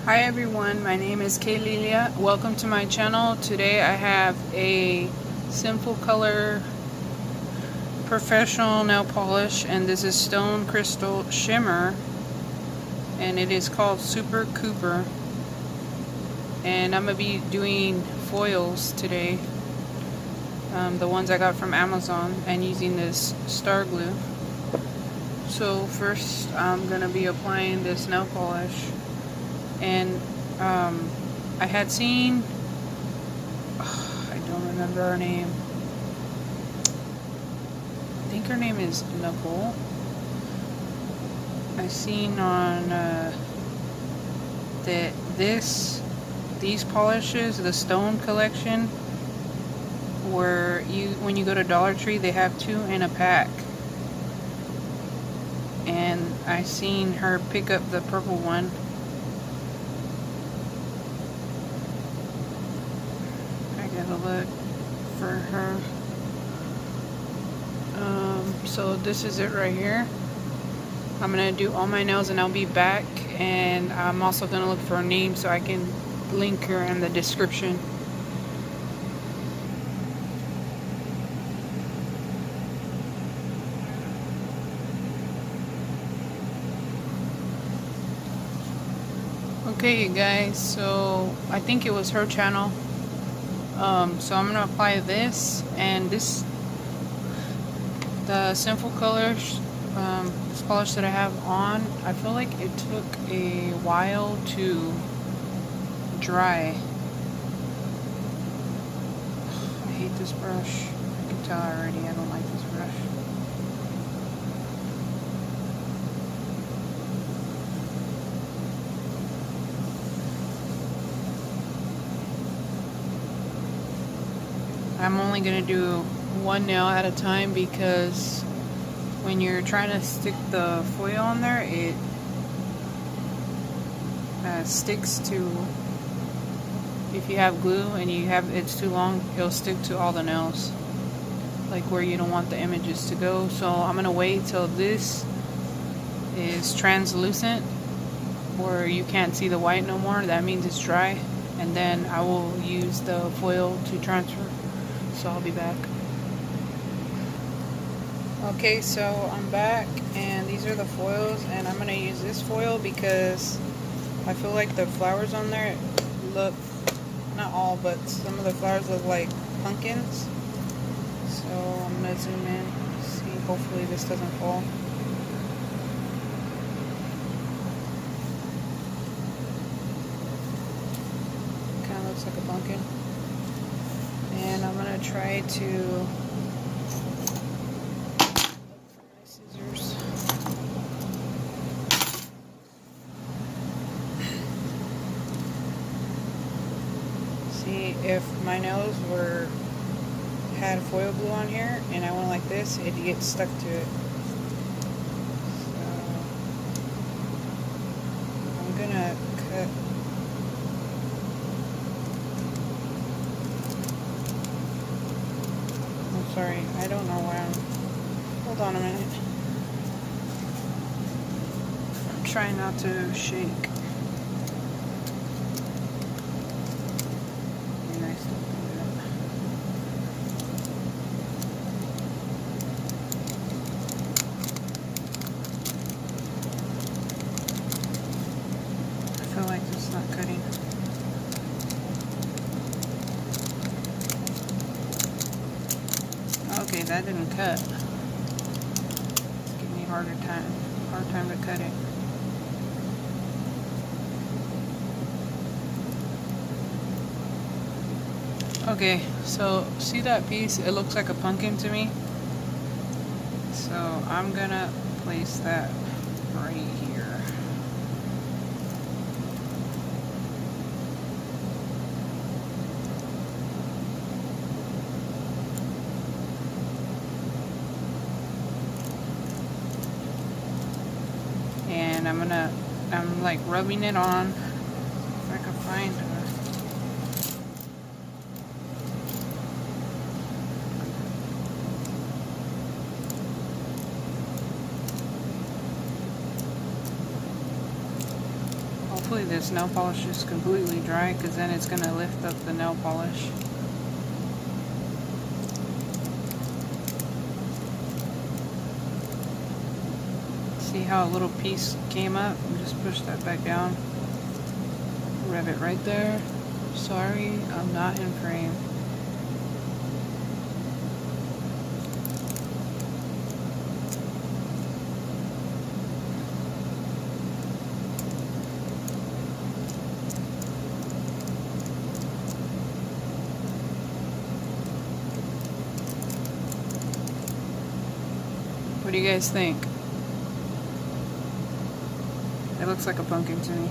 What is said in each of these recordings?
Hi everyone, my name is Kaylilia. Welcome to my channel. Today I have a Sinful Color professional nail polish, and this is Stone Crystal Shimmer, and it is called Super Cooper. And I'm going to be doing foils today, the ones I got from Amazon, and using this star glue. So first I'm going to be applying this nail polish. And I had seen, I don't remember her name. I think her name is Nicole. I seen on that these polishes, the Stone collection, where when you go to Dollar Tree, they have 2 in a pack. And I seen her pick up the purple one. Gotta look for her. So this is it right here. I'm gonna do all my nails and I'll be back, and I'm also gonna look for a name so I can link her in the description. Okay, you guys, so I think it was her channel. So I'm gonna apply this, and the Sinful Colors, this polish that I have on, I feel like it took a while to dry. I hate this brush. I can tell already I don't like this brush. I'm only going to do one nail at a time, because when you're trying to stick the foil on there, it sticks to, if you have glue and it's too long, it'll stick to all the nails, like where you don't want the images to go. So I'm going to wait till this is translucent, where you can't see the white no more. That means it's dry, and then I will use the foil to transfer. So I'll be back. Okay, so I'm back, and these are the foils, and I'm going to use this foil because I feel like the flowers on there look, not all, but some of the flowers look like pumpkins. So I'm going to zoom in, see, hopefully this doesn't fall. Kind of looks like a pumpkin. And I'm going to try to look for my scissors. See, if my nails had foil glue on here and I went like this, it'd get stuck to it. So I'm going to cut. Sorry, I don't know why hold on a minute. I'm trying not to shake. Be nice to do that. I feel like it's not cutting. Okay, that didn't cut. It's giving me a hard time to cut it. Okay, so see that piece? It looks like a pumpkin to me. So I'm gonna place that right here. And I'm like rubbing it on, if I can find her. Hopefully this nail polish is completely dry, because then it's going to lift up the nail polish. See how a little piece came up? And just push that back down. Rev it right there. Sorry, I'm not in frame. What do you guys think? It looks like a pumpkin to me.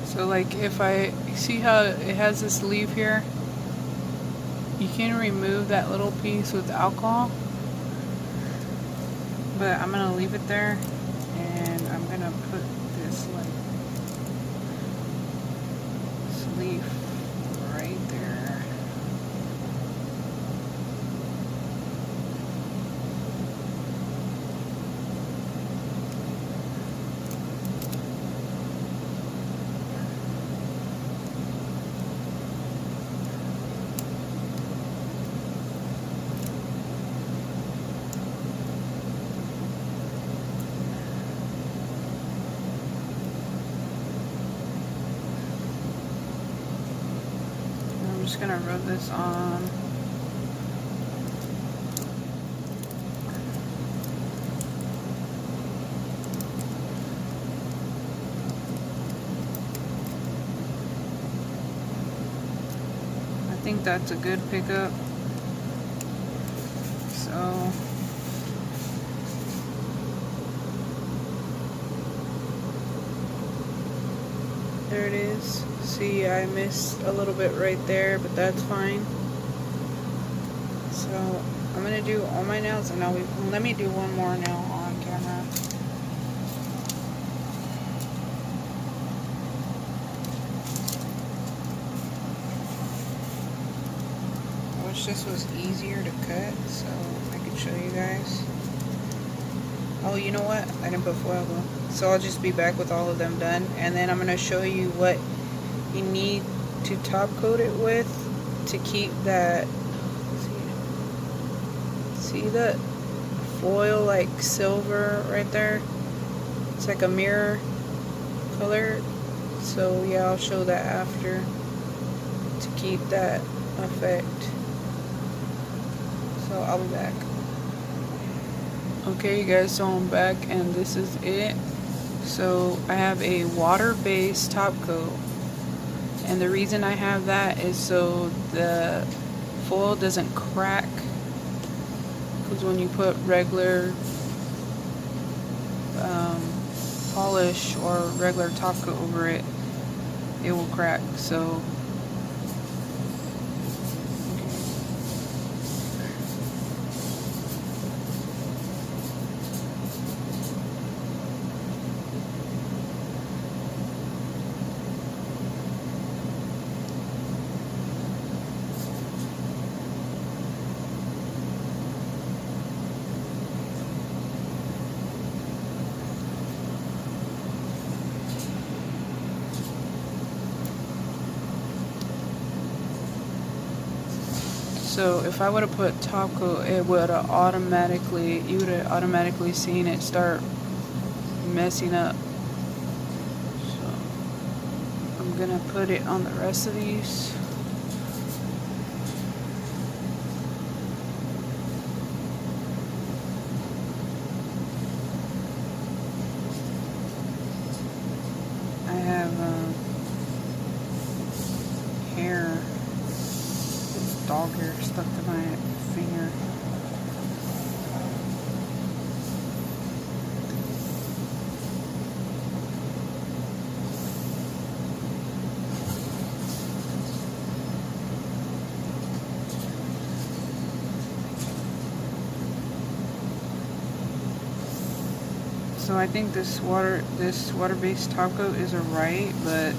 So like if I see how it has this leaf here, you can remove that little piece with alcohol, but I'm gonna leave it there, and I'm gonna put this like this leaf right there. I'm just gonna rub this on. I think that's a good pickup. So there it is. See, I missed a little bit right there, but that's fine. So I'm gonna do all my nails, and let me do one more nail on camera. I wish this was easier to cut so I could show you guys. Oh, you know what? I didn't put foil glue. So I'll just be back with all of them done, and then I'm gonna show you what you need to top coat it with to keep that, see that foil like silver right there? It's like a mirror color. So yeah, I'll show that after to keep that effect. So I'll be back. Okay you guys, so I'm back and this is it. So I have a water-based top coat, and the reason I have that is so the foil doesn't crack, because when you put regular polish or regular top coat over it, it will crack. So So if I would have put top coat, it would have automatically, you would have automatically seen it start messing up. So I'm gonna put it on the rest of these. I have hair, dog hair stuck to my finger. So I think this water-based top coat is alright, but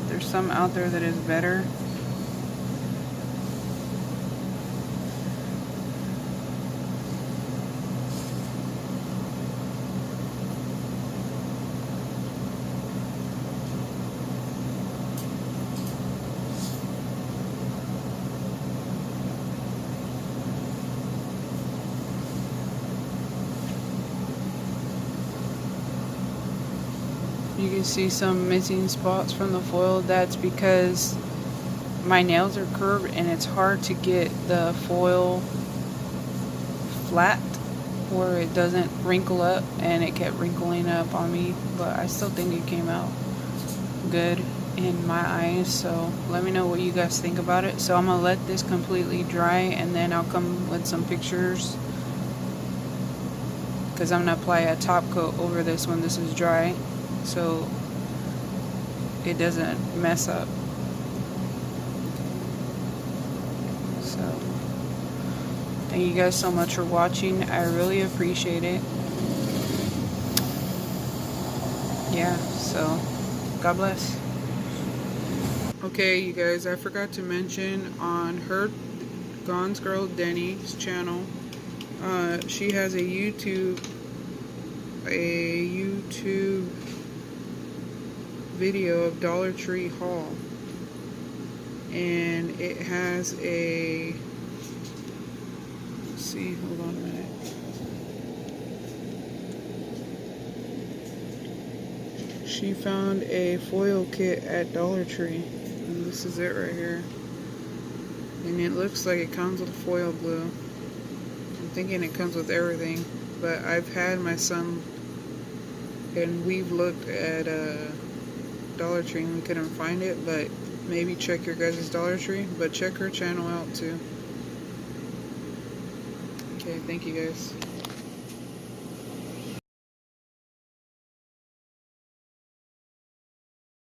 there's some out there that is better. You can see some missing spots from the foil. That's because my nails are curved and it's hard to get the foil flat where it doesn't wrinkle up, and it kept wrinkling up on me, but I still think it came out good in my eyes. So let me know what you guys think about it. So I'm gonna let this completely dry and then I'll come with some pictures, because I'm gonna apply a top coat over this when this is dry so it doesn't mess up. So thank you guys so much for watching. I really appreciate it. Yeah, so God bless. Okay, you guys, I forgot to mention on her Gon's Girl Denny's channel, she has a YouTube video of Dollar Tree haul, and it has a, let's see, hold on a minute. She found a foil kit at Dollar Tree, and this is it right here, and it looks like it comes with foil glue. I'm thinking it comes with everything, but I've had my son and we've looked at Dollar Tree and we couldn't find it, but maybe check your guys' Dollar Tree, but check her channel out too. Okay, thank you guys.